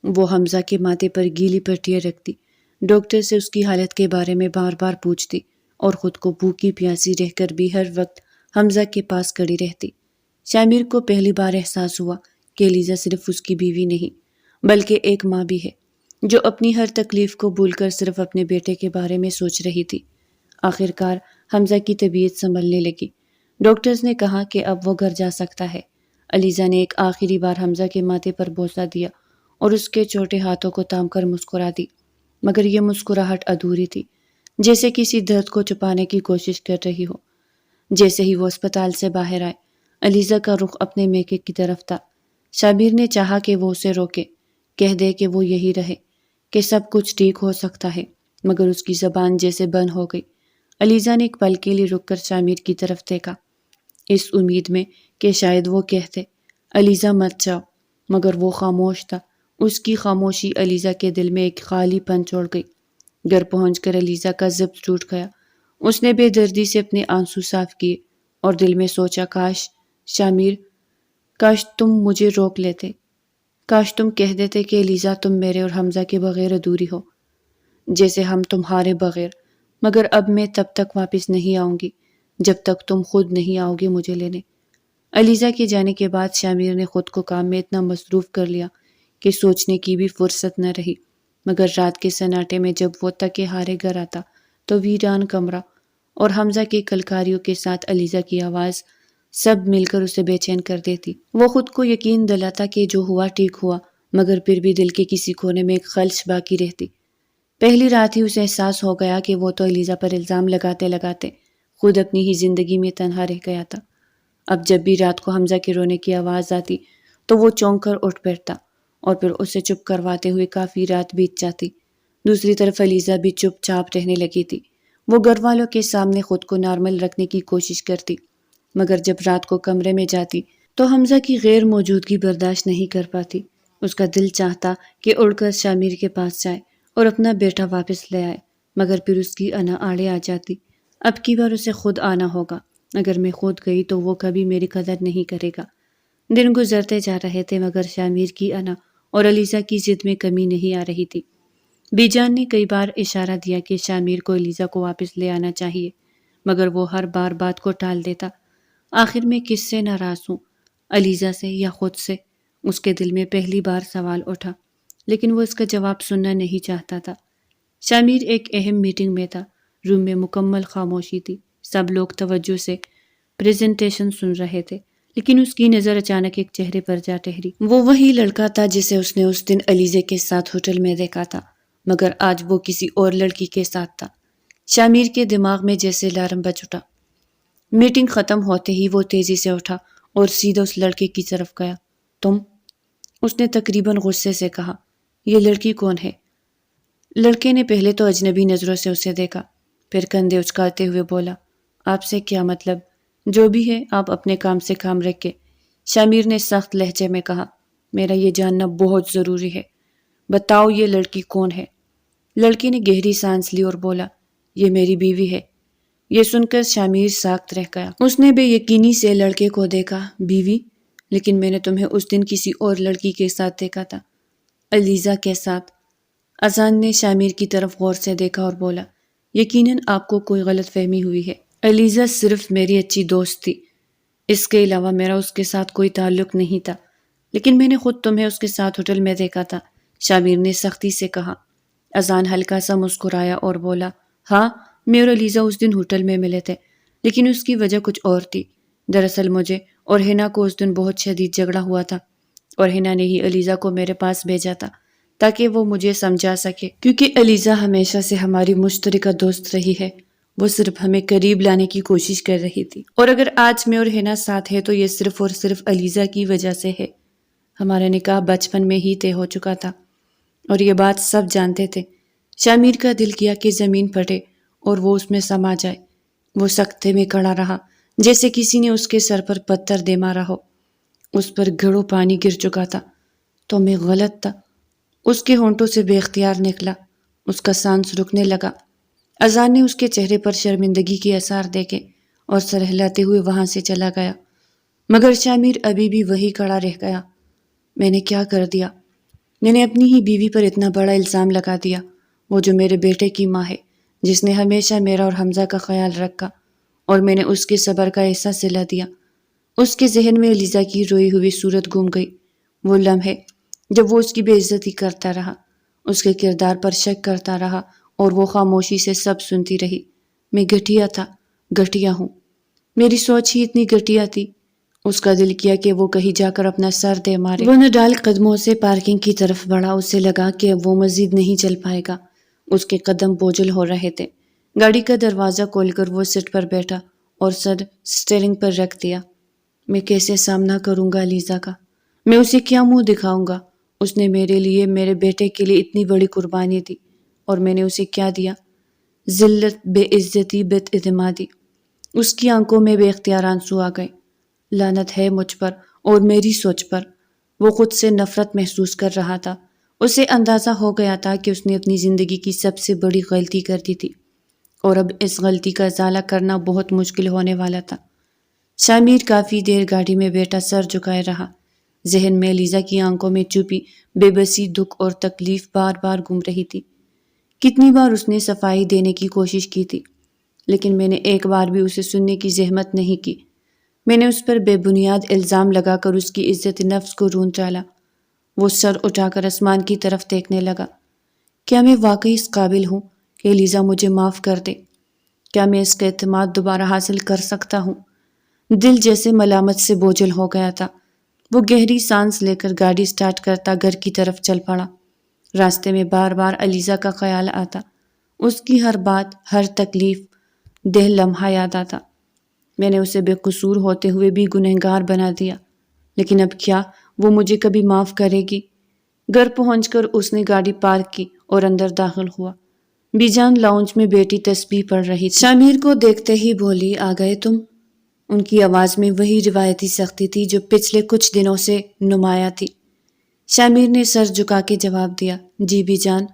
A: وہ حمزہ کے ماتھے پر گیلی پٹیاں رکھتی، ڈاکٹر سے اس کی حالت کے بارے میں بار بار پوچھتی اور خود کو بھوکی پیاسی رہ کر بھی ہر وقت حمزہ کے پاس کھڑی رہتی۔ شامیر کو پہلی بار احساس ہوا کہ الیزا صرف اس کی بیوی نہیں، بلکہ ایک ماں بھی ہے، جو اپنی ہر تکلیف کو بھول کر صرف اپنے بیٹے کے بارے میں سوچ رہی تھی۔ آخرکار حمزہ کی طبیعت سنبھلنے لگی۔ ڈاکٹرز نے کہا کہ اب وہ گھر جا سکتا ہے۔ الیزا نے ایک آخری بار حمزہ کے ماتھے پر بوسہ دیا اور اس کے چھوٹے ہاتھوں کو تھام کر مسکرا دی، مگر یہ مسکراہٹ ادھوری تھی، جیسے کسی درد کو چھپانے کی کوشش کر رہی ہو۔ جیسے ہی وہ اسپتال سے باہر آئے، الیزا کا رخ اپنے میکے کی طرف تھا۔ شابیر نے چاہا کہ وہ اسے روکے، کہہ دے کہ وہ یہی رہے، کہ سب کچھ ٹھیک ہو سکتا ہے، مگر اس کی زبان جیسے بند ہو گئی۔ الیزا نے ایک پل کے لیے رک کر شامیر کی طرف دیکھا، اس امید میں کہ شاید وہ کہتے، الیزا مت جاؤ، مگر وہ خاموش تھا۔ اس کی خاموشی الیزا کے دل میں ایک خالی پن چھوڑ گئی۔ گھر پہنچ کر الیزا کا ضبط ٹوٹ گیا۔ اس نے بے دردی سے اپنے آنسو صاف کیے اور دل میں سوچا، شامیر، کاش تم مجھے روک لیتے، کاش تم کہہ دیتے کہ الیزا تم میرے اور حمزہ کے بغیر ادھوری ہو، جیسے ہم تمہارے بغیر، مگر اب میں تب تک واپس نہیں آؤں گی جب تک تم خود نہیں آؤ گے مجھے لینے۔ الیزا کے جانے کے بعد شامیر نے خود کو کام میں اتنا مصروف کر لیا کہ سوچنے کی بھی فرصت نہ رہی، مگر رات کے سناٹے میں جب وہ تکے ہارے گھر آتا تو ویران کمرہ اور حمزہ کی کلکاریوں کے ساتھ الیزا کی آواز سب مل کر اسے بے چین کر دیتی۔ وہ خود کو یقین دلاتا کہ جو ہوا ٹھیک ہوا، مگر پھر بھی دل کے کسی کونے میں ایک خلش باقی رہتی۔ پہلی رات ہی اسے احساس ہو گیا کہ وہ تو الیزا پر الزام لگاتے لگاتے خود اپنی ہی زندگی میں تنہا رہ گیا تھا۔ اب جب بھی رات کو حمزہ کے رونے کی آواز آتی تو وہ چونک کر اٹھ بیٹھتا اور پھر اسے چپ کرواتے ہوئے کافی رات بیت جاتی۔ دوسری طرف الیزا بھی چپ چاپ رہنے لگی تھی۔ وہ گھر والوں کے سامنے خود کو نارمل رکھنے کی کوشش کرتی، مگر جب رات کو کمرے میں جاتی تو حمزہ کی غیر موجودگی برداشت نہیں کر پاتی۔ اس کا دل چاہتا کہ اڑ کر شامیر کے پاس جائے اور اپنا بیٹا واپس لے آئے، مگر پھر اس کی انا آڑے آ جاتی۔ اب کی بار اسے خود آنا ہوگا، اگر میں خود گئی تو وہ کبھی میری قدر نہیں کرے گا۔ دن گزرتے جا رہے تھے مگر شامیر کی انا اور الیزا کی ضد میں کمی نہیں آ رہی تھی۔ بی جان نے کئی بار اشارہ دیا کہ شامیر کو الیزا کو واپس لے آنا چاہیے، مگر وہ ہر بار بات کو ٹال دیتا۔ آخر میں کس سے ناراض ہوں، الیزا سے یا خود سے؟ اس کے دل میں پہلی بار سوال اٹھا، لیکن وہ اس کا جواب سننا نہیں چاہتا تھا۔ شامیر ایک اہم میٹنگ میں تھا۔ روم میں مکمل خاموشی تھی، سب لوگ توجہ سے پریزنٹیشن سن رہے تھے، لیکن اس کی نظر اچانک ایک چہرے پر جا ٹھہری۔ وہ وہی لڑکا تھا جسے اس نے اس دن الیزا کے ساتھ ہوٹل میں دیکھا تھا، مگر آج وہ کسی اور لڑکی کے ساتھ تھا۔ شامیر کے دماغ میں جیسے الارم بج اٹھا۔ میٹنگ ختم ہوتے ہی وہ تیزی سے اٹھا اور سیدھا اس لڑکے کی طرف گیا۔ تم؟ اس نے تقریباً غصے سے کہا۔ یہ لڑکی کون ہے؟ لڑکے نے پہلے تو اجنبی نظروں سے اسے دیکھا، پھر کندھے اچکاتے ہوئے بولا، آپ سے کیا مطلب؟ جو بھی ہے آپ اپنے کام سے کام رکھے۔ شامیر نے سخت لہجے میں کہا، میرا یہ جاننا بہت ضروری ہے، بتاؤ یہ لڑکی کون ہے؟ لڑکی نے گہری سانس لی اور بولا، یہ میری بیوی ہے۔ یہ سن کر شامیر ساکت رہ گیا۔ اس نے بے یقینی سے لڑکے کو دیکھا۔ بیوی؟ لیکن میں نے تمہیں اس دن کسی اور لڑکی کے ساتھ دیکھا تھا۔ الیزا کے ساتھ؟ اذان نے شامیر کی طرف غور سے دیکھا اور بولا، یقیناً آپ کو کوئی غلط فہمی ہوئی ہے۔ الیزا صرف میری اچھی دوست تھی، اس کے علاوہ میرا اس کے ساتھ کوئی تعلق نہیں تھا، لیکن میں نے خود تمہیں اس کے ساتھ ہوٹل میں دیکھا تھا، شامیر نے سختی سے کہا۔ اذان ہلکا سا مسکرایا اور بولا، ہاں میں اور الیزا اس دن ہوٹل میں ملے تھے، لیکن اس کی وجہ کچھ اور تھی۔ دراصل مجھے اور ہنا کو اس دن بہت شدید جھگڑا ہوا تھا، اور ہنا نے ہی الیزا کو میرے پاس بھیجا تھا تاکہ وہ مجھے سمجھا سکے، کیونکہ الیزا ہمیشہ سے ہماری مشترکہ دوست رہی ہے۔ وہ صرف ہمیں قریب لانے کی کوشش کر رہی تھی، اور اگر آج میں اور ہنا ساتھ ہے تو یہ صرف اور صرف الیزا کی وجہ سے ہے۔ ہمارا نکاح بچپن میں ہی طے ہو چکا تھا اور یہ بات سب جانتے تھے۔ شامیر کا دل کیا کہ زمین پھٹے اور وہ اس میں سما جائے۔ وہ سکتے میں کھڑا رہا جیسے کسی نے اس کے سر پر پتھر دے مارا ہو۔ اس پر گھڑوں پانی گر چکا تھا۔ تو میں غلط تھا؟ اس کے ہونٹوں سے بے اختیار نکلا۔ اس کا سانس رکنے لگا۔ اذان نے اس کے چہرے پر شرمندگی کے آثار دیکھے اور سر ہلاتے ہوئے وہاں سے چلا گیا، مگر شامیر ابھی بھی وہی کھڑا رہ گیا۔ میں نے کیا کر دیا؟ میں نے اپنی ہی بیوی پر اتنا بڑا الزام لگا دیا، وہ جو میرے بیٹے کی ماں ہے، جس نے ہمیشہ میرا اور حمزہ کا خیال رکھا، اور میں نے اس کے صبر کا احساس دلا دیا۔ اس کے ذہن میں الیزا کی روئی ہوئی صورت گم گئی، وہ لمحے جب وہ اس کی بے عزتی کرتا رہا، اس کے کردار پر شک کرتا رہا اور وہ خاموشی سے سب سنتی رہی۔ میں گھٹیا تھا، گھٹیا ہوں، میری سوچ ہی اتنی گھٹیا تھی۔ اس کا دل کیا کہ وہ کہیں جا کر اپنا سر دے مارے۔ وہ نڈال قدموں سے پارکنگ کی طرف بڑھا۔ اسے لگا کہ وہ مزید نہیں چل پائے گا، اس کے قدم بوجھل ہو رہے تھے۔ گاڑی کا دروازہ کھول کر وہ سیٹ پر بیٹھا اور سر اسٹیئرنگ پر رکھ دیا۔ میں کیسے سامنا کروں گا الیزا کا؟ میں اسے کیا منہ دکھاؤں گا؟ اس نے میرے لیے، میرے بیٹے کے لیے اتنی بڑی قربانی دی، اور میں نے اسے کیا دیا؟ ذلت، بے عزتی، بے اعتمادی۔ اس کی آنکھوں میں بے اختیار آنسو آ گئے۔ لعنت ہے مجھ پر اور میری سوچ پر۔ وہ خود سے نفرت محسوس کر رہا تھا۔ اسے اندازہ ہو گیا تھا کہ اس نے اپنی زندگی کی سب سے بڑی غلطی کر دی تھی۔ اور اب اس غلطی کا ازالہ کرنا بہت مشکل ہونے والا تھا۔ شامیر کافی دیر گاڑی میں بیٹھا سر جھکائے رہا۔ ذہن میں لیزا کی آنکھوں میں چھپی بے بسی، دکھ اور تکلیف بار بار گھوم رہی تھی۔ کتنی بار اس نے صفائی دینے کی کوشش کی تھی، لیکن میں نے ایک بار بھی اسے سننے کی زحمت نہیں کی۔ میں نے اس پر بے بنیاد الزام لگا کر اس کی عزت نفس کو روند ڈالا۔ وہ سر اٹھا کر آسمان کی طرف دیکھنے لگا۔ کیا میں واقعی اس قابل ہوں کہ لیزا مجھے معاف کر دے؟ کیا میں اس کا اعتماد دوبارہ حاصل کر سکتا ہوں؟ دل جیسے ملامت سے بوجھل ہو گیا تھا۔ وہ گہری سانس لے کر گاڑی سٹارٹ کرتا گھر کی طرف چل پڑا۔ راستے میں بار بار علیزہ کا خیال آتا، اس کی ہر بات، ہر تکلیف دہ لمحہ یاد آتا۔ میں نے اسے بے قصور ہوتے ہوئے بھی گنہگار بنا دیا، لیکن اب کیا وہ مجھے کبھی معاف کرے گی؟ گھر پہنچ کر اس نے گاڑی پارک کی اور اندر داخل ہوا۔ بی جان لاؤنج میں بیٹی تسبیح پڑھ رہی تھی۔ شامیر کو دیکھتے ہی بولی، آ گئے تم؟ ان کی آواز میں وہی روایتی سختی تھی جو پچھلے کچھ دنوں سے نمایاں تھی۔ شامیر نے سر جھکا کے جواب دیا، جی بی جان۔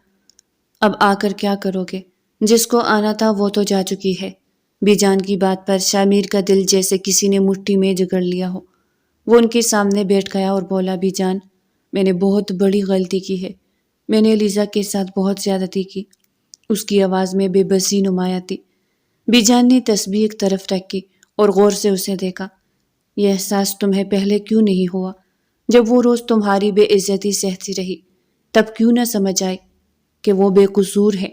A: اب آ کر کیا کرو گے؟ جس کو آنا تھا وہ تو جا چکی ہے۔ بی جان کی بات پر شامیر کا دل جیسے کسی نے مٹھی میں جگڑ لیا ہو۔ وہ ان کے سامنے بیٹھ گیا اور بولا، بی جان، میں نے بہت بڑی غلطی کی ہے۔ میں نے لیزا کے ساتھ بہت زیادتی کی۔ اس کی آواز میں بے بسی نمایاں تھی۔ بی جان نے تسبیح ایک طرف رکھی اور غور سے اسے دیکھا۔ یہ احساس تمہیں پہلے کیوں نہیں ہوا؟ جب وہ روز تمہاری بے عزتی سہتی رہی، تب کیوں نہ سمجھ آئے کہ وہ بے قصور ہے؟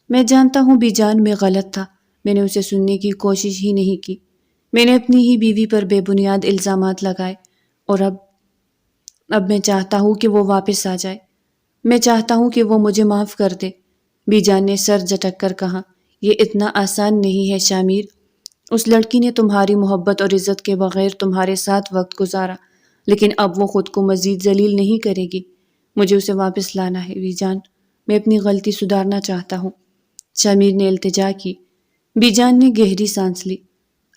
A: میں جانتا ہوں بی جان، میں غلط تھا۔ میں نے اسے سننے کی کوشش ہی نہیں کی۔ میں نے اپنی ہی بیوی پر بے بنیاد الزامات لگائے، اور اب میں چاہتا ہوں کہ وہ واپس آ جائے۔ میں چاہتا ہوں کہ وہ مجھے معاف کر دے۔ بی جان نے سر جھٹک کر کہا، یہ اتنا آسان نہیں ہے شامیر۔ اس لڑکی نے تمہاری محبت اور عزت کے بغیر تمہارے ساتھ وقت گزارا، لیکن اب وہ خود کو مزید ذلیل نہیں کرے گی۔ مجھے اسے واپس لانا ہے بی جان۔ میں اپنی غلطی سدھارنا چاہتا ہوں۔ شامیر نے التجا کی۔ بی جان نے گہری سانس لی۔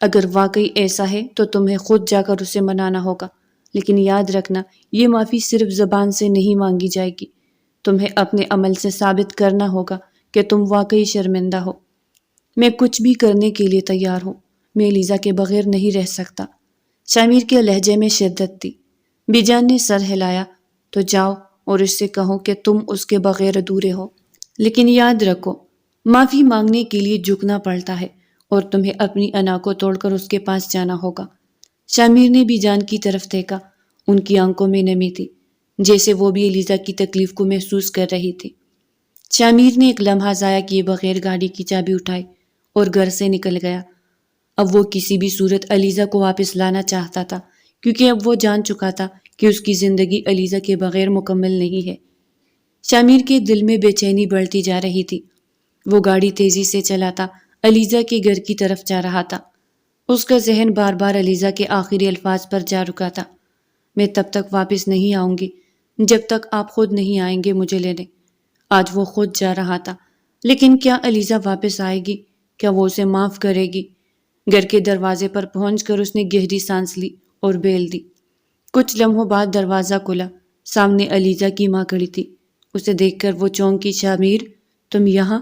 A: اگر واقعی ایسا ہے تو تمہیں خود جا کر اسے منانا ہوگا، لیکن یاد رکھنا، یہ معافی صرف زبان سے نہیں مانگی جائے گی۔ تمہیں اپنے عمل سے ثابت کرنا ہوگا کہ تم واقعی شرمندہ ہو۔ میں کچھ بھی کرنے کے لیے تیار ہوں۔ میں لیزا کے بغیر نہیں رہ سکتا۔ شامیر کے لہجے میں شدت تھی۔ بی جان نے سر ہلایا، تو جاؤ اور اس سے کہو کہ تم اس کے بغیر ادھورے ہو، لیکن یاد رکھو، معافی مانگنے کے لیے جھکنا پڑتا ہے، اور تمہیں اپنی انا کو توڑ کر اس کے پاس جانا ہوگا۔ شامیر نے بی جان کی طرف دیکھا۔ ان کی آنکھوں میں نمی تھی، جیسے وہ بھی لیزا کی تکلیف کو محسوس کر رہی تھی۔ شامیر نے ایک لمحہ ضائع کیے بغیر گاڑی کی چابی اٹھائی اور گھر سے نکل گیا۔ اب وہ کسی بھی صورت علیزہ کو واپس لانا چاہتا تھا، کیونکہ اب وہ جان چکا تھا کہ اس کی زندگی علیزہ کے بغیر مکمل نہیں ہے۔ شامیر کے دل میں بے چینی بڑھتی جا رہی تھی۔ وہ گاڑی تیزی سے چلاتا علیزہ کے گھر کی طرف جا رہا تھا۔ اس کا ذہن بار بار علیزہ کے آخری الفاظ پر جا رکا تھا، میں تب تک واپس نہیں آؤں گی جب تک آپ خود نہیں آئیں گے مجھے لینے۔ آج وہ خود جا رہا تھا، لیکن کیا علیزہ واپس آئے گی؟ کیا وہ اسے معاف کرے گی؟ گھر کے دروازے پر پہنچ کر اس نے گہری سانس لی اور بیل دی۔ کچھ لمحوں بعد دروازہ کھلا۔ سامنے علیزہ کی ماں کھڑی تھی۔ اسے دیکھ کر وہ چونکی، شامیر، تم یہاں؟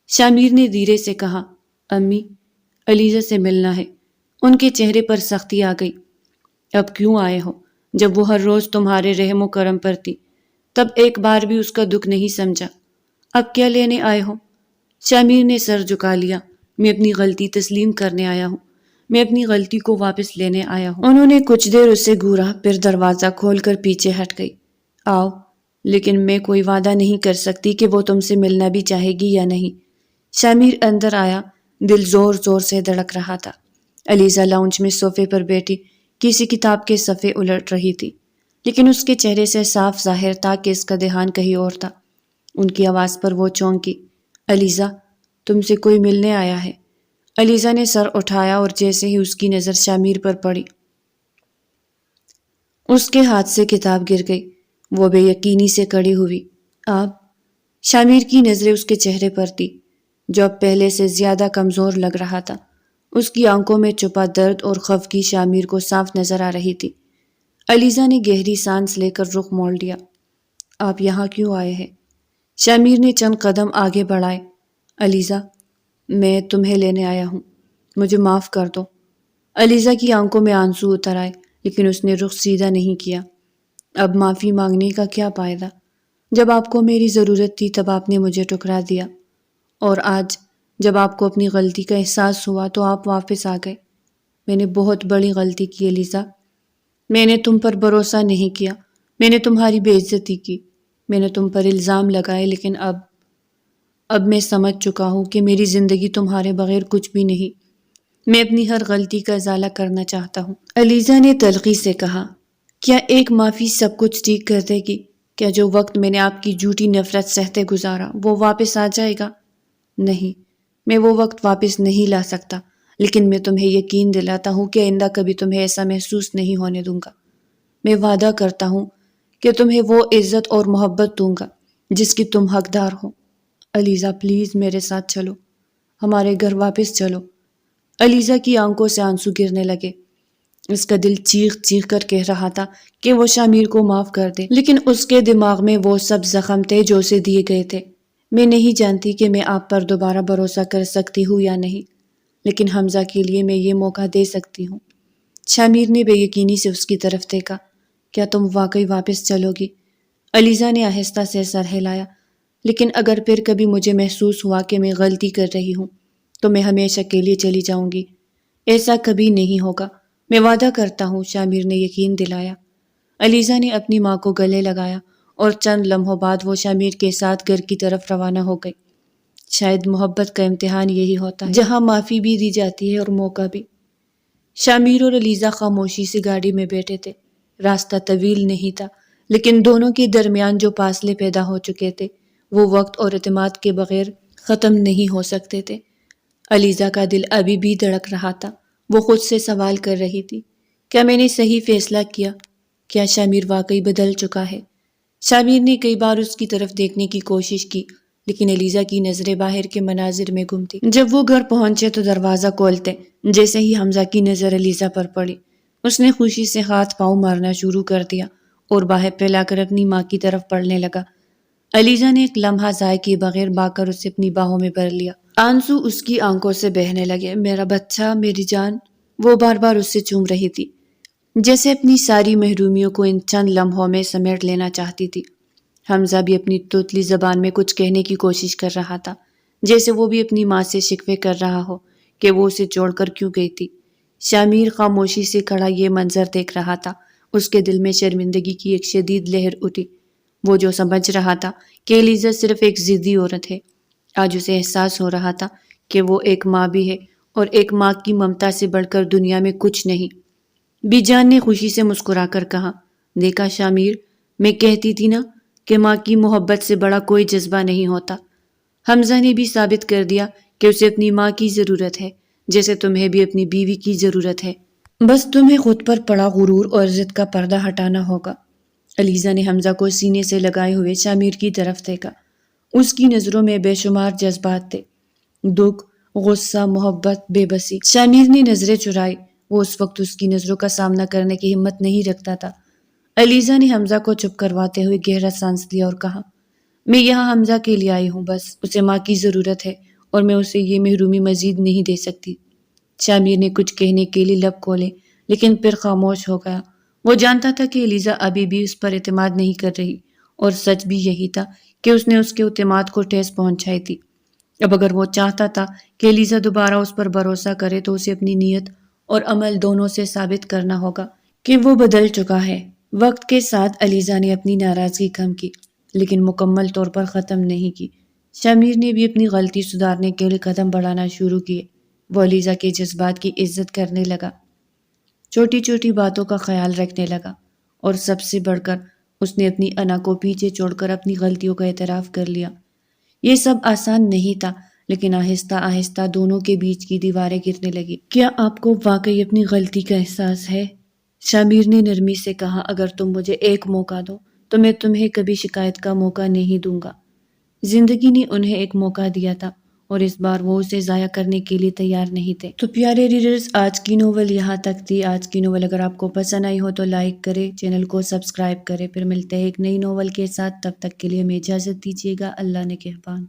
A: شامیر نے دھیرے سے کہا، امی، علیزہ سے ملنا ہے۔ ان کے چہرے پر سختی آ گئی۔ اب کیوں آئے ہو؟ جب وہ ہر روز تمہارے رحم و کرم پر تھی، تب ایک بار بھی اس کا دکھ نہیں سمجھا۔ اب کیا لینے آئے ہو؟ شامیر نے سر جھکا لیا۔ میں اپنی غلطی تسلیم کرنے آیا ہوں۔ میں اپنی غلطی کو واپس لینے آیا ہوں۔ انہوں نے کچھ دیر اسے گھورا، پھر دروازہ کھول کر پیچھے ہٹ گئی۔ آؤ، لیکن میں کوئی وعدہ نہیں کر سکتی کہ وہ تم سے ملنا بھی چاہے گی یا نہیں۔ شامیر اندر آیا، دل زور زور سے دھڑک رہا تھا۔ علیزہ لاؤنج میں صوفے پر بیٹھی کسی کتاب کے صفحے الٹ رہی تھی، لیکن اس کے چہرے سے صاف ظاہر تھا کہ اس کا دھیان کہیں اور تھا۔ ان کی آواز پر وہ چونکی، علیزہ، تم سے کوئی ملنے آیا ہے۔ علیزہ نے سر اٹھایا اور جیسے ہی اس کی نظر شامیر پر پڑی، اس کے ہاتھ سے کتاب گر گئی۔ وہ بے یقینی سے کھڑی ہوئی۔ آپ؟ شامیر کی نظریں اس کے چہرے پر تھی، جو اب پہلے سے زیادہ کمزور لگ رہا تھا۔ اس کی آنکھوں میں چھپا درد اور خفگی شامیر کو صاف نظر آ رہی تھی۔ علیزہ نے گہری سانس لے کر رخ موڑ لیا۔ آپ یہاں کیوں آئے ہیں؟ شامیر نے چند قدم آگے بڑھائے۔ علیزہ، میں تمہیں لینے آیا ہوں، مجھے معاف کر دو۔ علیزہ کی آنکھوں میں آنسو اتر آئے، لیکن اس نے رخ سیدھا نہیں کیا۔ اب معافی مانگنے کا کیا فائدہ؟ جب آپ کو میری ضرورت تھی تب آپ نے مجھے ٹھکرا دیا، اور آج جب آپ کو اپنی غلطی کا احساس ہوا تو آپ واپس آ گئے۔ میں نے بہت بڑی غلطی کی علیزہ، میں نے تم پر بھروسہ نہیں کیا، میں نے تمہاری بے عزتی کی، میں نے تم پر الزام لگائے، لیکن اب میں سمجھ چکا ہوں کہ میری زندگی تمہارے بغیر کچھ بھی نہیں۔ میں اپنی ہر غلطی کا ازالہ کرنا چاہتا ہوں۔ علیزہ نے تلخی سے کہا، کیا ایک معافی سب کچھ ٹھیک کر دے گی؟ کیا جو وقت میں نے آپ کی جھوٹی نفرت سہتے گزارا وہ واپس آ جائے گا؟ نہیں، میں وہ وقت واپس نہیں لا سکتا، لیکن میں تمہیں یقین دلاتا ہوں کہ آئندہ کبھی تمہیں ایسا محسوس نہیں ہونے دوں گا۔ میں وعدہ کرتا ہوں کہ تمہیں وہ عزت اور محبت دوں گا جس کی تم حقدار ہو۔ علیزہ پلیز میرے ساتھ چلو، ہمارے گھر واپس چلو۔ علیزہ کی آنکھوں سے آنسو گرنے لگے۔ اس کا دل چیخ چیخ کر کہہ رہا تھا کہ وہ شامیر کو معاف کر دے، لیکن اس کے دماغ میں وہ سب زخم تھے جو اسے دیے گئے تھے۔ میں نہیں جانتی کہ میں آپ پر دوبارہ بھروسہ کر سکتی ہوں یا نہیں، لیکن حمزہ کے لیے میں یہ موقع دے سکتی ہوں۔ شامیر نے بے یقینی سے اس کی طرف دیکھا۔ کیا تم واقعی واپس چلو گی؟ علیزہ نے آہستہ سے سر ہلایا۔ لیکن اگر پھر کبھی مجھے محسوس ہوا کہ میں غلطی کر رہی ہوں تو میں ہمیشہ کے لیے چلی جاؤں گی۔ ایسا کبھی نہیں ہوگا، میں وعدہ کرتا ہوں، شامیر نے یقین دلایا۔ علیزہ نے اپنی ماں کو گلے لگایا اور چند لمحوں بعد وہ شامیر کے ساتھ گھر کی طرف روانہ ہو گئی۔ شاید محبت کا امتحان یہی ہوتا ہے، جہاں معافی بھی دی جاتی ہے اور موقع بھی۔ شامیر اور علیزہ خاموشی سے گاڑی میں بیٹھے تھے۔ راستہ طویل نہیں تھا، لیکن دونوں کے درمیان جو فاصلے پیدا ہو چکے تھے وہ وقت اور اعتماد کے بغیر ختم نہیں ہو سکتے تھے۔ علیزہ کا دل ابھی بھی دھڑک رہا تھا۔ وہ خود سے سوال کر رہی تھی، کیا میں نے صحیح فیصلہ کیا؟ کیا شامیر واقعی بدل چکا ہے؟ شامیر نے کئی بار اس کی طرف دیکھنے کی کوشش کی، لیکن علیزہ کی نظریں باہر کے مناظر میں گم تھی۔ جب وہ گھر پہنچے تو دروازہ کھولتے جیسے ہی حمزہ کی نظر علیزہ پر پڑی، اس نے خوشی سے ہاتھ پاؤں مارنا شروع کر دیا اور باہیں پھیلا کر اپنی ماں کی طرف پڑھنے لگا۔ علیزہ نے ایک لمحہ ضائع کیے بغیر بھاگ کر اسے اپنی باہوں میں بھر لیا۔ آنسو اس کی آنکھوں سے بہنے لگے۔ میرا بچہ، میری جان، وہ بار بار اس سے چوم رہی تھی، جیسے اپنی ساری محرومیوں کو ان چند لمحوں میں سمیٹ لینا چاہتی تھی۔ حمزہ بھی اپنی توتلی زبان میں کچھ کہنے کی کوشش کر رہا تھا، جیسے وہ بھی اپنی ماں سے شکوے کر رہا ہو کہ وہ اسے چھوڑ کر کیوں گئی تھی۔ شامیر خاموشی سے کھڑا یہ منظر دیکھ رہا تھا۔ اس کے دل میں شرمندگی کی ایک شدید لہر اٹھی۔ وہ جو سمجھ رہا تھا کہ علیزہ صرف ایک ضدی عورت ہے، آج اسے احساس ہو رہا تھا کہ وہ ایک ماں بھی ہے، اور ایک ماں کی ممتا سے بڑھ کر دنیا میں کچھ نہیں۔ بی جان نے خوشی سے مسکرا کر کہا، دیکھا شامیر، میں کہتی تھی نا کہ ماں کی محبت سے بڑا کوئی جذبہ نہیں ہوتا۔ حمزہ نے بھی ثابت کر دیا کہ اسے اپنی ماں کی ضرورت ہے، جیسے تمہیں بھی اپنی بیوی کی ضرورت ہے۔ بس تمہیں خود پر پڑا غرور اور عزت کا پردہ ہٹانا ہوگا۔ علیزہ نے حمزہ کو سینے سے لگائے ہوئے شامیر کی طرف دیکھا۔ اس کی نظروں میں بے شمار جذبات تھے، دکھ، غصہ، محبت، بے بسی۔ شامیر نے نظریں چرائی۔ وہ اس وقت اس کی نظروں کا سامنا کرنے کی ہمت نہیں رکھتا تھا۔ علیزہ نے حمزہ کو چپ کرواتے ہوئے گہرا سانس لیا اور کہا، میں یہاں حمزہ کے لیے آئی ہوں، بس اسے ماں کی ضرورت ہے اور میں اسے یہ محرومی مزید نہیں دے سکتی۔ شامیر نے کچھ کہنے کے لیے لب کھولے، لیکن پھر خاموش ہو گیا۔ وہ جانتا تھا کہ علیزہ ابھی بھی اس پر اعتماد نہیں کر رہی، اور سچ بھی یہی تھا کہ اس نے اس کے اعتماد کو ٹھیس پہنچائی تھی۔ اب اگر وہ چاہتا تھا کہ علیزہ دوبارہ اس پر بھروسہ کرے تو اسے اپنی نیت اور عمل دونوں سے ثابت کرنا ہوگا کہ وہ بدل چکا ہے۔ وقت کے ساتھ علیزہ نے اپنی ناراضگی کم کی، لیکن مکمل طور پر ختم نہیں کی۔ شامیر نے بھی اپنی غلطی سدھارنے کے لیے قدم بڑھانا شروع کیے۔ وہ علیزہ کے جذبات کی عزت کرنے لگا، چھوٹی چھوٹی باتوں کا خیال رکھنے لگا، اور سب سے بڑھ کر اس نے اپنی انا کو پیچھے چھوڑ کر اپنی غلطیوں کا اعتراف کر لیا۔ یہ سب آسان نہیں تھا، لیکن آہستہ آہستہ دونوں کے بیچ کی دیواریں گرنے لگی۔ کیا آپ کو واقعی اپنی غلطی کا احساس ہے؟ شامیر نے نرمی سے کہا، اگر تم مجھے ایک موقع دو تو میں تمہیں کبھی شکایت کا موقع نہیں دوں گا۔ زندگی نے انہیں ایک موقع دیا تھا، اور اس بار وہ اسے ضائع کرنے کے لیے تیار نہیں تھے۔ تو پیارے ریڈرز، آج کی ناول یہاں تک تھی۔ آج کی ناول اگر آپ کو پسند آئی ہو تو لائک کریں، چینل کو سبسکرائب کریں۔ پھر ملتے ہیں ایک نئی ناول کے ساتھ، تب تک کے لیے ہمیں اجازت دیجیے گا۔ اللہ نگہبان۔